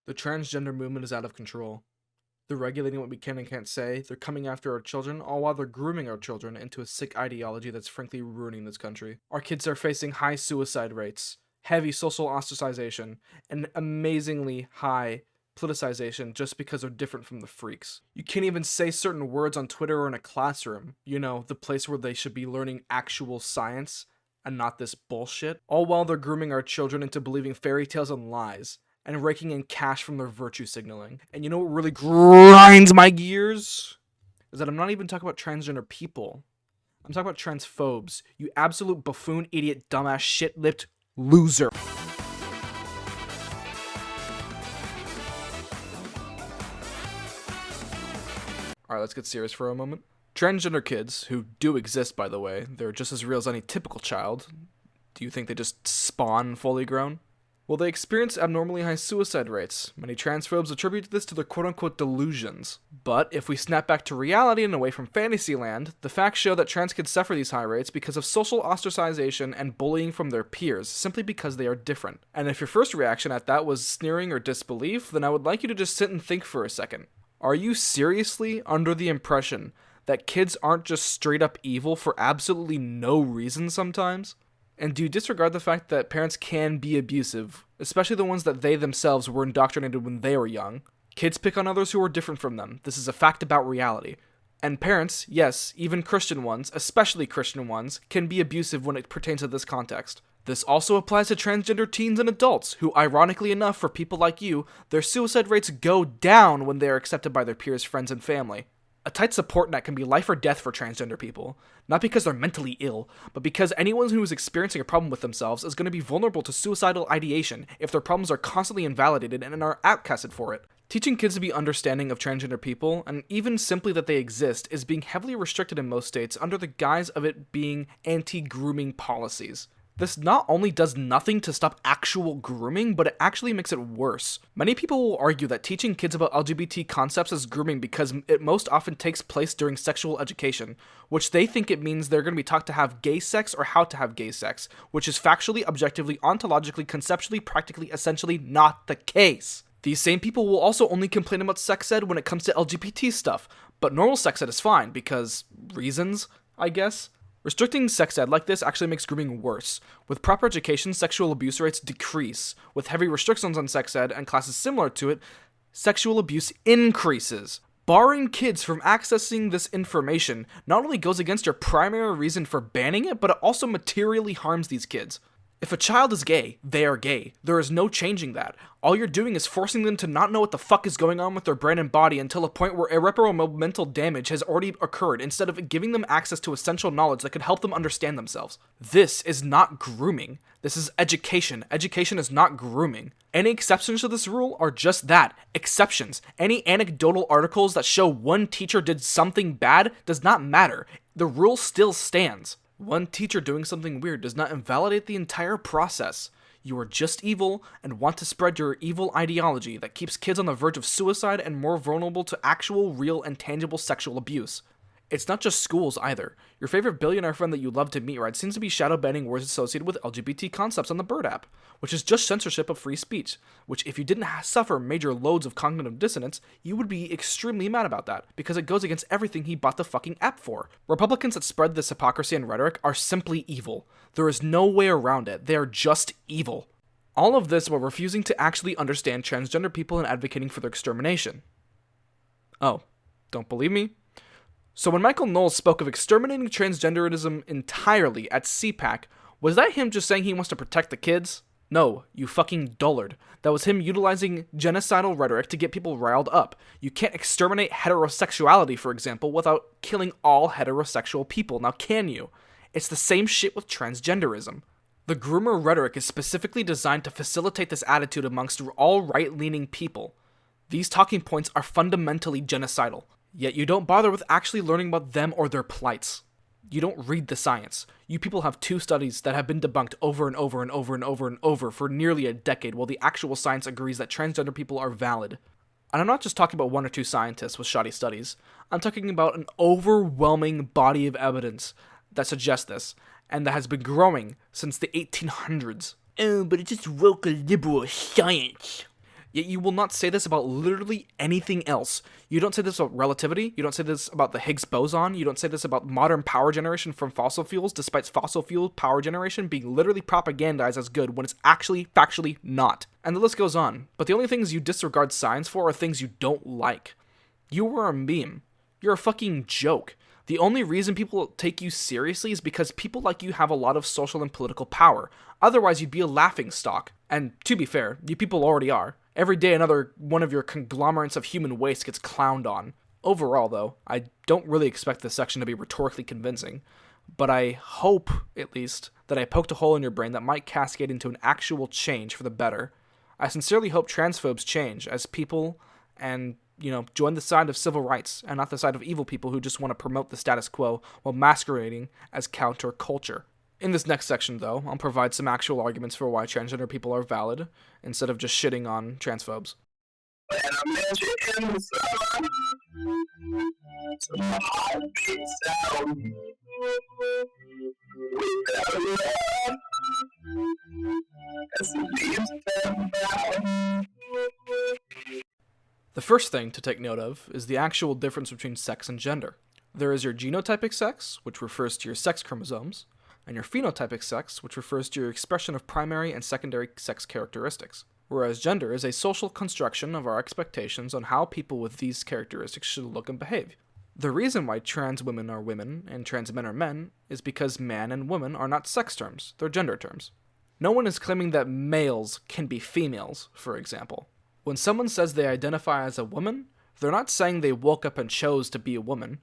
The transgender movement is out of control. They're regulating what we can and can't say, they're coming after our children, all while they're grooming our children into a sick ideology that's frankly ruining this country. Our kids are facing high suicide rates, heavy social ostracization, and amazingly high politicization just because they're different from the freaks. You can't even say certain words on Twitter or in a classroom, the place where they should be learning actual science and not this bullshit, all while they're grooming our children into believing fairy tales and lies and raking in cash from their virtue signaling. And you know what really grinds my gears? Is that I'm not even talking about transgender people. I'm talking about transphobes. You absolute buffoon, idiot, dumbass, shit-lipped loser. Alright, let's get serious for a moment. Transgender kids, who do exist by the way, they're just as real as any typical child. Do you think they just spawn fully grown? Well, they experience abnormally high suicide rates. Many transphobes attribute this to their quote-unquote delusions. But if we snap back to reality and away from fantasyland, the facts show that trans kids suffer these high rates because of social ostracization and bullying from their peers, simply because they are different. And if your first reaction at that was sneering or disbelief, then I would like you to just sit and think for a second. Are you seriously under the impression that kids aren't just straight up evil for absolutely no reason sometimes? And do you disregard the fact that parents can be abusive, especially the ones that they themselves were indoctrinated when they were young? Kids pick on others who are different from them. This is a fact about reality. And parents, yes, even Christian ones, especially Christian ones, can be abusive when it pertains to this context. This also applies to transgender teens and adults, who, ironically enough for people like you, their suicide rates go down when they are accepted by their peers, friends, and family. A tight support net can be life or death for transgender people, not because they're mentally ill, but because anyone who is experiencing a problem with themselves is going to be vulnerable to suicidal ideation if their problems are constantly invalidated and are outcasted for it. Teaching kids to be understanding of transgender people, and even simply that they exist, is being heavily restricted in most states under the guise of it being anti-grooming policies. This not only does nothing to stop actual grooming, but it actually makes it worse. Many people will argue that teaching kids about LGBT concepts is grooming because it most often takes place during sexual education, which they think it means they're going to be taught to have gay sex or how to have gay sex, which is factually, objectively, ontologically, conceptually, practically, essentially not the case. These same people will also only complain about sex ed when it comes to LGBT stuff, but normal sex ed is fine because reasons, I guess. Restricting sex ed like this actually makes grooming worse. With proper education, sexual abuse rates decrease. With heavy restrictions on sex ed and classes similar to it, sexual abuse increases. Barring kids from accessing this information not only goes against your primary reason for banning it, but it also materially harms these kids. If a child is gay, they are gay. There is no changing that. All you're doing is forcing them to not know what the fuck is going on with their brain and body until a point where irreparable mental damage has already occurred, instead of giving them access to essential knowledge that could help them understand themselves. This is not grooming. This is education. Education is not grooming. Any exceptions to this rule are just that, exceptions. Any anecdotal articles that show one teacher did something bad does not matter. The rule still stands. One teacher doing something weird does not invalidate the entire process. You are just evil and want to spread your evil ideology that keeps kids on the verge of suicide and more vulnerable to actual, real, and tangible sexual abuse. It's not just schools either. Your favorite billionaire friend that you love to meet ride seems to be shadow banning words associated with LGBT concepts on the Bird app, which is just censorship of free speech, which if you didn't suffer major loads of cognitive dissonance, you would be extremely mad about that, because it goes against everything he bought the fucking app for. Republicans that spread this hypocrisy and rhetoric are simply evil. There is no way around it. They are just evil. All of this while refusing to actually understand transgender people and advocating for their extermination. Oh, don't believe me? So when Michael Knowles spoke of exterminating transgenderism entirely at CPAC, was that him just saying he wants to protect the kids? No, you fucking dullard. That was him utilizing genocidal rhetoric to get people riled up. You can't exterminate heterosexuality, for example, without killing all heterosexual people. Now can you? It's the same shit with transgenderism. The groomer rhetoric is specifically designed to facilitate this attitude amongst all right-leaning people. These talking points are fundamentally genocidal. Yet you don't bother with actually learning about them or their plights. You don't read the science. You people have 2 studies that have been debunked over and over and over and over and over for nearly a decade, while the actual science agrees that transgender people are valid. And I'm not just talking about 1 or 2 scientists with shoddy studies. I'm talking about an overwhelming body of evidence that suggests this, and that has been growing since the 1800s. Oh, but it's just woke liberal science. Yet you will not say this about literally anything else. You don't say this about relativity. You don't say this about the Higgs boson. You don't say this about modern power generation from fossil fuels, despite fossil fuel power generation being literally propagandized as good when it's actually factually not. And the list goes on. But the only things you disregard science for are things you don't like. You were a meme. You're a fucking joke. The only reason people take you seriously is because people like you have a lot of social and political power. Otherwise, you'd be a laughingstock. And to be fair, you people already are. Every day another one of your conglomerates of human waste gets clowned on. Overall, though, I don't really expect this section to be rhetorically convincing. But I hope, at least, that I poked a hole in your brain that might cascade into an actual change for the better. I sincerely hope transphobes change as people and join the side of civil rights and not the side of evil people who just want to promote the status quo while masquerading as counterculture. In this next section, though, I'll provide some actual arguments for why transgender people are valid, instead of just shitting on transphobes. The first thing to take note of is the actual difference between sex and gender. There is your genotypic sex, which refers to your sex chromosomes, and your phenotypic sex, which refers to your expression of primary and secondary sex characteristics. Whereas gender is a social construction of our expectations on how people with these characteristics should look and behave. The reason why trans women are women and trans men are men is because man and woman are not sex terms, they're gender terms. No one is claiming that males can be females, for example. When someone says they identify as a woman, they're not saying they woke up and chose to be a woman.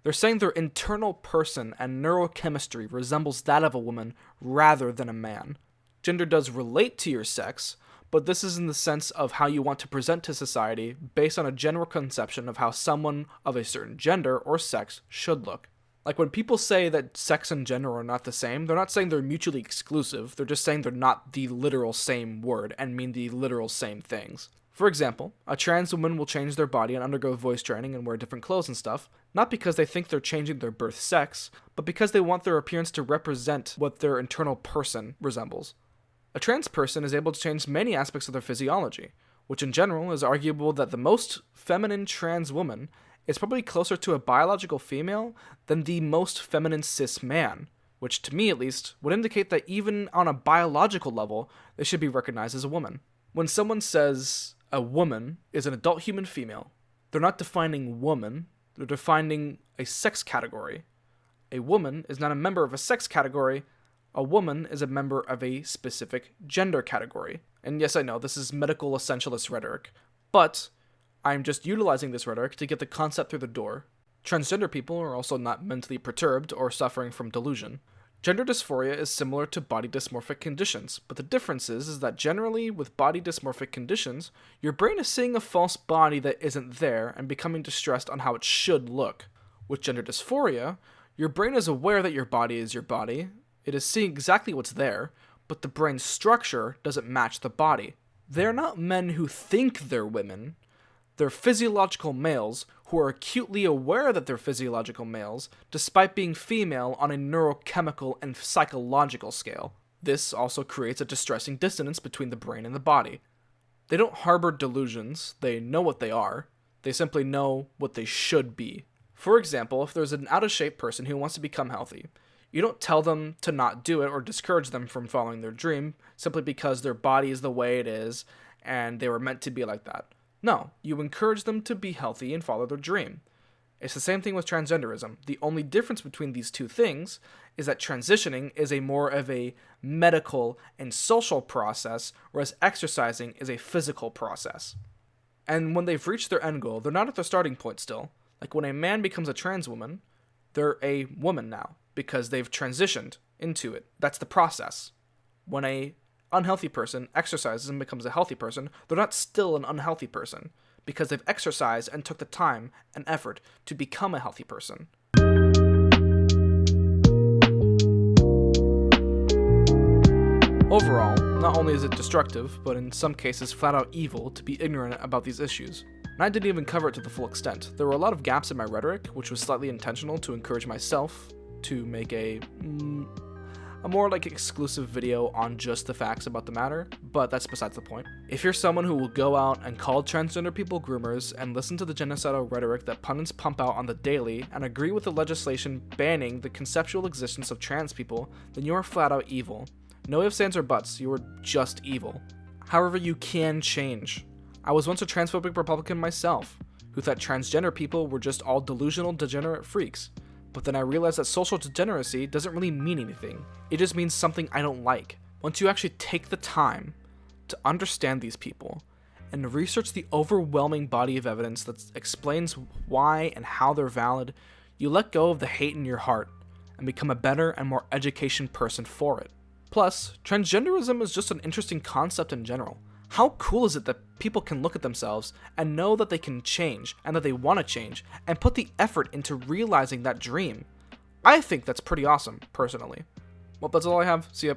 They're saying their internal person and neurochemistry resembles that of a woman rather than a man. Gender does relate to your sex, but this is in the sense of how you want to present to society based on a general conception of how someone of a certain gender or sex should look. Like when people say that sex and gender are not the same, they're not saying they're mutually exclusive, they're just saying they're not the literal same word and mean the literal same things. For example, a trans woman will change their body and undergo voice training and wear different clothes and stuff, not because they think they're changing their birth sex, but because they want their appearance to represent what their internal person resembles. A trans person is able to change many aspects of their physiology, which in general is arguable that the most feminine trans woman is probably closer to a biological female than the most feminine cis man, which to me at least would indicate that even on a biological level, they should be recognized as a woman. When someone says a woman is an adult human female, they're not defining woman, they're defining a sex category. A woman is not a member of a sex category, a woman is a member of a specific gender category. And yes, I know, this is medical essentialist rhetoric, but I'm just utilizing this rhetoric to get the concept through the door. Transgender people are also not mentally perturbed or suffering from delusion. Gender dysphoria is similar to body dysmorphic conditions, but the difference is that generally with body dysmorphic conditions, your brain is seeing a false body that isn't there and becoming distressed on how it should look. With gender dysphoria, your brain is aware that your body is your body, it is seeing exactly what's there, but the brain's structure doesn't match the body. They're not men who think they're women, they're physiological males who are acutely aware that they're physiological males, despite being female on a neurochemical and psychological scale. This also creates a distressing dissonance between the brain and the body. They don't harbor delusions, they know what they are, they simply know what they should be. For example, if there's an out-of-shape person who wants to become healthy, you don't tell them to not do it or discourage them from following their dream simply because their body is the way it is and they were meant to be like that. No, you encourage them to be healthy and follow their dream. It's the same thing with transgenderism. The only difference between these two things is that transitioning is a more of a medical and social process, whereas exercising is a physical process. And when they've reached their end goal, they're not at their starting point still. Like when a man becomes a trans woman, they're a woman now, because they've transitioned into it. That's the process. When a unhealthy person exercises and becomes a healthy person, they're not still an unhealthy person, because they've exercised and took the time and effort to become a healthy person. Overall, not only is it destructive, but in some cases flat out evil to be ignorant about these issues. And I didn't even cover it to the full extent. There were a lot of gaps in my rhetoric, which was slightly intentional to encourage myself to make a a more like exclusive video on just the facts about the matter, but that's besides the point. If you're someone who will go out and call transgender people groomers and listen to the genocidal rhetoric that pundits pump out on the daily and agree with the legislation banning the conceptual existence of trans people, then you are flat out evil. No ifs, ands, or buts, you are just evil. However, you can change. I was once a transphobic Republican myself, who thought transgender people were just all delusional, degenerate freaks. But then I realized that social degeneracy doesn't really mean anything. It just means something I don't like. Once you actually take the time to understand these people and research the overwhelming body of evidence that explains why and how they're valid, you let go of the hate in your heart and become a better and more educated person for it. Plus, transgenderism is just an interesting concept in general. How cool is it that people can look at themselves and know that they can change and that they want to change and put the effort into realizing that dream? I think that's pretty awesome, personally. Well, that's all I have. See ya.